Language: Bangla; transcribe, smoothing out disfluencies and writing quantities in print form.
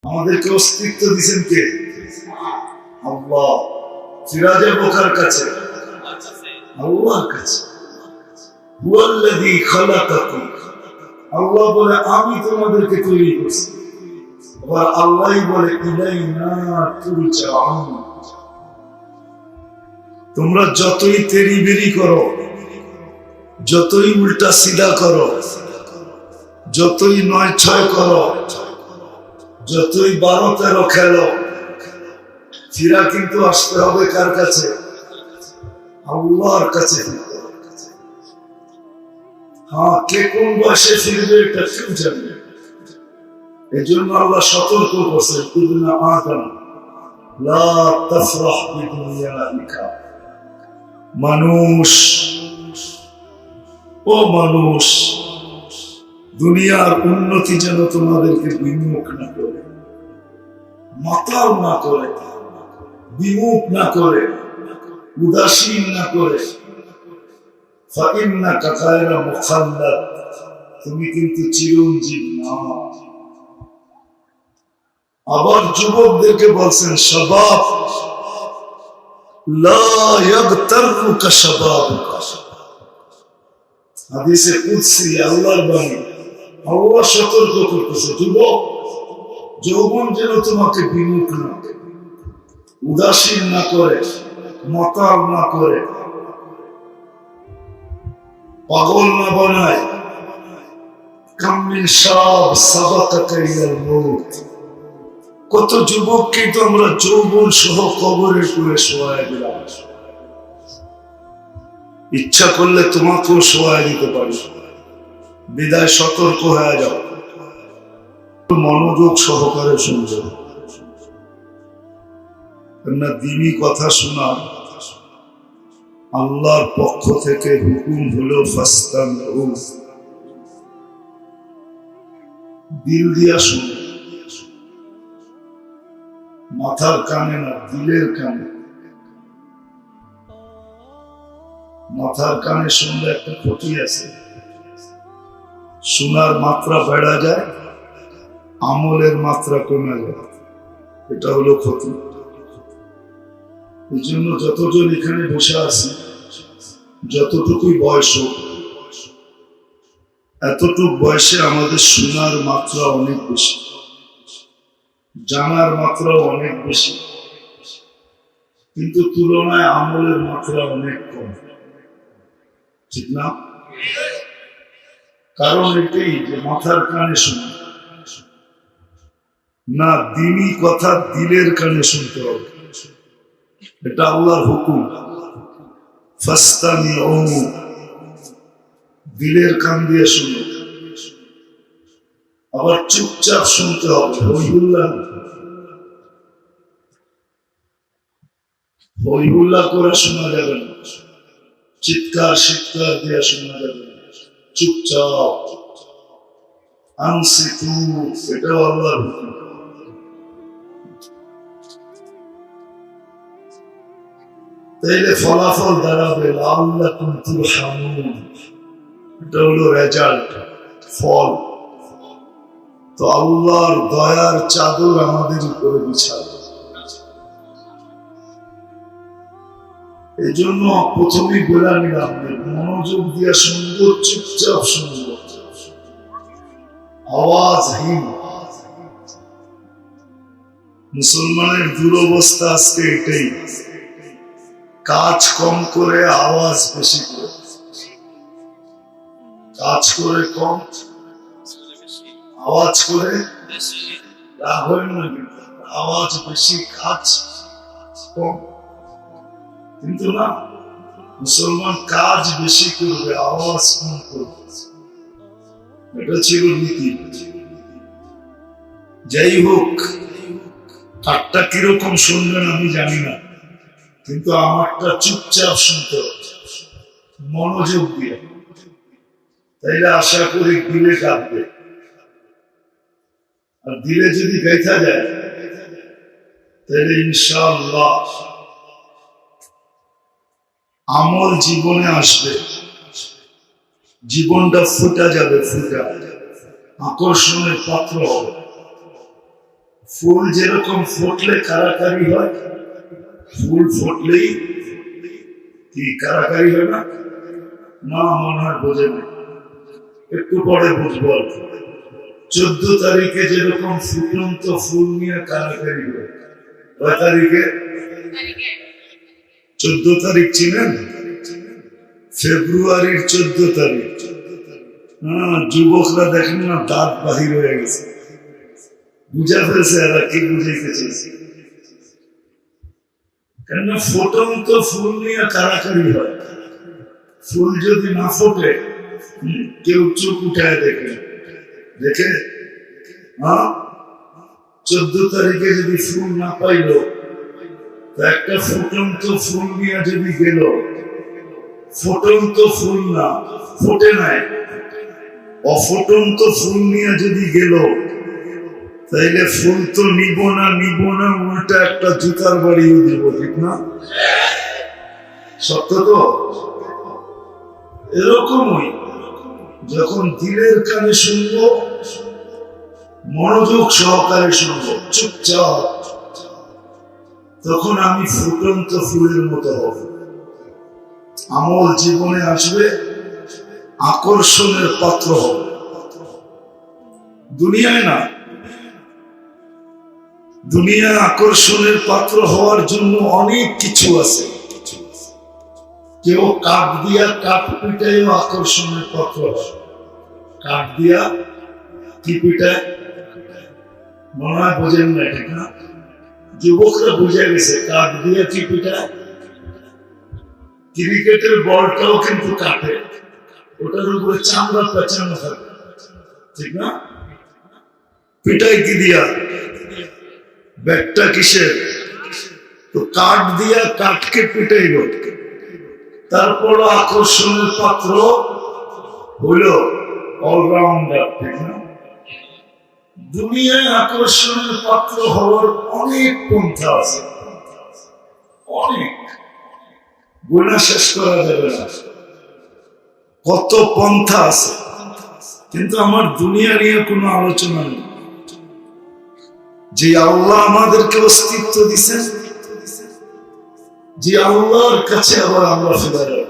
আমাদেরকে অস্তিত্ব দিয়েছেন কে? আল্লাহ। ফিরাজে বোকার কাছে, আল্লাহর কাছে। হুয়াল্লাযী খালাকাকুম, আল্লাহ বলে আমি তোমাদেরকে তৈরি করছি। আবার আল্লাহই বলে ইলাইনা তুরজাউন। তোমরা যতই তেড়িবেড়ি করো, যতই উল্টা সিধা করো, যতই ৯-৬ করো, যতই ১২-১৩ খেলো, ফিরা কিন্তু আসতে হবে কার কাছে? আল্লাহর কাছে। হ্যাঁ, কে কোন বয়সে ফিরবে এটা কেউ জানে। এই জন্য আল্লাহ সতর্ক করছে, ইবনে আদম লা তাফরাহ বিদুনিয়াইকা। মানুষ, ও মানুষ, দুনিয়ার উন্নতি যেন তোমাদেরকে বিমুখ না করে, মাতাল না করে, বিমুখ না করে, উদাসীন না করে। ফাইন্নাকা গায়রা মুখাল্লাদ, তুমি কিন্তু চিরঞ্জীব না। আবার যুবকদেরকে বলছেন শাবাব লা ইয়াগতারুকা শাবাবুকা। হাদিসে কুদসি, আল্লাহর বাণী। আল্লাহ সতর্ক করতেছে, যুবক, যৌবন যেন তোমাকে বিমুখ না করে, উদাসীন না করে, মাতাল না করে, পাগল না বানায়। কাম মিন শাব সাবাকাকা ইলাল মউত, কত যুবককে তো আমরা যৌবন সহ কবরে পুরে শোয়ায় দিলাম। ইচ্ছা করলে তোমাকেও শোয়ায় দিতে পারি। বিদায় সতর্ক হয়ে যাও, মনোযোগ সহকারে শুনবে। না দ্বীনি কথা শোনা আল্লাহর পক্ষ থেকে হুকুম হলো ফাস্তামিউ, দিল দিয়া শুনো, মাথার কানে না, দিলের কানে। মাথার কানে শুনলে একটা ক্ষতি আছে, শোনার মাত্রা বেড়া যায়, আমলের মাত্রা কমে যায়, এটা হলো ক্ষতি। এই জন্য যতজন এখানে বসে আছি, যতটুকুই বয়স হোক, এতটুক বয়সে আমাদের শোনার মাত্রা অনেক বেশি, জানার মাত্রা অনেক বেশি, কিন্তু তুলনায় আমলের মাত্রা অনেক কম, ঠিক না? কারণ এটাই যে মাথার কানে শুনে না, দ্বীনি কথা দিলের কানে শুনতে হবে। এটা আল্লাহর হুকুম, ফাস্তামিউ, দিলের কান দিয়ে শুনো। আবার চুপচাপ শুনতে হবে, হইহুল্লাহ করে শোনা যাবে না, চিৎকার শিৎকার দিয়ে শোনা যাবে না, চুপচাপ। আনসিতু, এটাও আল্লাহর হুকুম। তাইলে ফলাফল দাঁড়াবে লাআল্লাকুম তুরহামুন, এটা হলো রেজাল্ট, ফল। তো আল্লাহর দয়ার চাদর আমাদের উপরে বিছাবে। এই জন্য প্রথমেই বলে নিলাম, মনোযোগ দিয়ে সুন্দর চুপচাপ শুনবো, আওয়াজহীন। মুসলমানের দুরবস্থা আজকে এটাই, কাজ কম করে আওয়াজ বেশি করে, কাজ করে কম, আওয়াজ করে রাগ হয় না, কিন্তু আওয়াজ বেশি, কাজ কম। কিন্তু না, মুসলমান কাজ বেশি করবে, আওয়াজ কম করবে, এটা ছিল নীতি। যাই হোক, তারটা কিরকম শুনবেন আমি জানি না, কিন্তু আমারটা চুপচাপ শুনতে হবে, মনোযোগ দিয়ে। তাইলে আশা করি দিলে কাঁদবে। আর দিলে যদি গাইথা যায়, তাহলে ইনশাআল্লাহ আমল জীবনে আসবে, জীবনটা ফুটা যাবে, ফুটা আকর্ষণের পাত্র হবে। ফুল যেরকম ফুটলে কারাকারি হয়, ফুল ফুটলেই কি কারাকারি হয় না? না, মনে হয় বোঝে না, একটু পরে বুঝবো। 14 তারিখে যেরকম ফুটন্ত ফুল নিয়ে কারাকারি হয়, কয় তারিখে? 14 তারিখ ছিলেন, ফেব্রুয়ারির 14 তারিখ। হ্যাঁ, যুবকরা দেখেন না দাঁত বাহির হয়ে গেছে, বুঝা ফেলছে এরা কি বুঝাইতে চেয়েছে। কেননা ফুটন্ত ফুল নিয়ে কারাকারি হয়। ফুল যদি না ফোটে, কেউ চোখ উঠায় দেখে দেখে। হ্যাঁ, 14 তারিখে যদি ফুল না পাইল, একটা ফুটন্ত ফুল নিয়ে যদি গেল, ফুটন্ত ফুল না ফোটে নাই, অফুটন্ত ফুল নিয়ে যদি গেল, তাইলে ফুল তো নিব না উল্টা একটা জুতার বাড়িও দিব, ঠিক না? সত্য তো? এরকমই যখন দিলের কানে শুনবো, মনোযোগ সহকারে শুনবো, চুপচাপ, তখন আমি ফুটন্ত ফুলের মতো হব। আমল জীবনে আসবে, আকর্ষণের পাত্র হবে। দুনিয়ায় না, দুনিয়ায় আকর্ষণের পাত্র হওয়ার জন্য অনেক কিছু আছে। কেউ কাঠ দিয়া কাঠ পিটাইও আকর্ষণের পাত্র হয়। কাঠ দিয়া কি পিটায়? মনে হয় বোঝেন না, ঠিক না? যুবকরা বুঝে গেছে কাঠ দিয়া কি পিটায়। ক্রিকেটের বলটাও কিন্তু কাটে, ওটার উপরে চামড়া পেঁচানো থাকে, ঠিক না? পিটাই কি দিয়া? ব্যাটটা কিসের? তো কাঠ দিয়া কাঠকে পিটাইল, তারপর আকর্ষণের পাত্র হইল অলরাউন্ডার, ঠিক না? দুনিয়ায় আকর্ষণের পাত্র হওয়ার অনেক পন্থা আছে, অনেক, গুণা শেষ করা যাবে না, কত পন্থা আছে। কিন্তু আমার দুনিয়া নিয়ে কোনো আলোচনা নেই। যে আল্লাহ আমাদেরকে অস্তিত্ব দিচ্ছেন, যে আল্লাহর কাছে আবার আমরা ফিরে যাব।